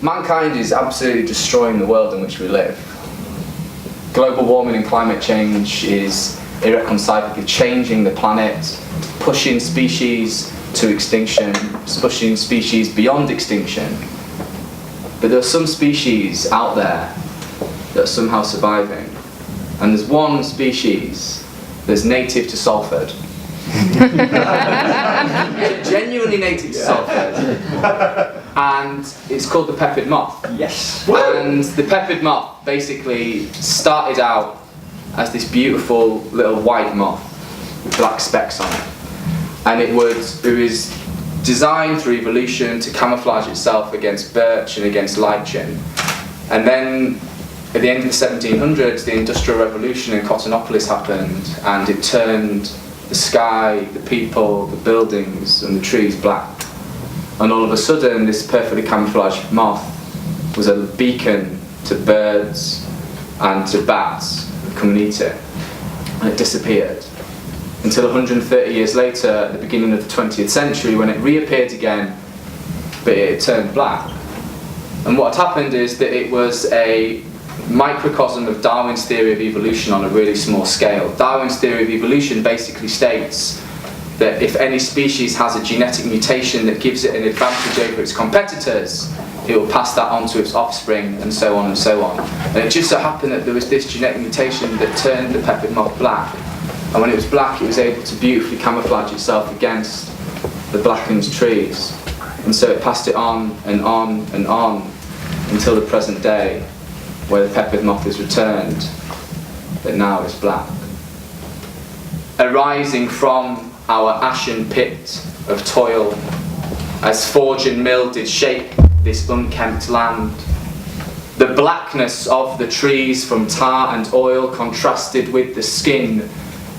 mankind is absolutely destroying the world in which we live. Global warming and climate change is irreconcilably changing the planet, pushing species to extinction, pushing species beyond extinction. But there are some species out there that are somehow surviving. And there's one species that's native to Salford. Genuinely native to Salford. And it's called the Peppered Moth. Yes. And the Peppered Moth basically started out as this beautiful little white moth with black specks on it. And it was designed through evolution to camouflage itself against birch and against lichen. And then at the end of the 1700s, the Industrial Revolution in Cottonopolis happened, and it turned the sky, the people, the buildings and the trees black. And all of a sudden, this perfectly camouflaged moth was a beacon to birds and to bats who come and eat it. And it disappeared. Until 130 years later, at the beginning of the 20th century, when it reappeared again, but it turned black. And what had happened is that it was a microcosm of Darwin's theory of evolution on a really small scale. Darwin's theory of evolution basically states that if any species has a genetic mutation that gives it an advantage over its competitors, it will pass that on to its offspring, and so on and so on. And it just so happened that there was this genetic mutation that turned the peppered moth black. And when it was black, it was able to beautifully camouflage itself against the blackened trees. And so it passed it on and on and on until the present day, where the peppered moth is returned, but now it's black. Arising from our ashen pit of toil, as forge and mill did shape this unkempt land, the blackness of the trees from tar and oil contrasted with the skin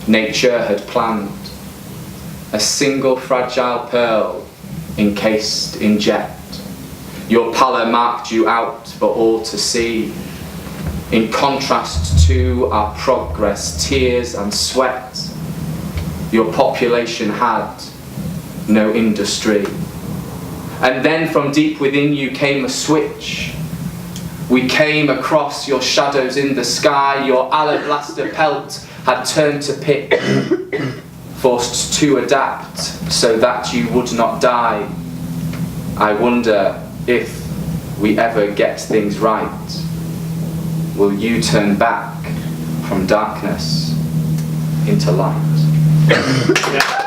nature had planned, a single fragile pearl encased in jet. Your pallor marked you out for all to see, in contrast to our progress, tears and sweat. Your population had no industry. And then from deep within you came a switch. We came across your shadows in the sky, your alabaster pelt had turned to pitch, forced to adapt so that you would not die. I wonder if we ever get things right. Will you turn back from darkness into light?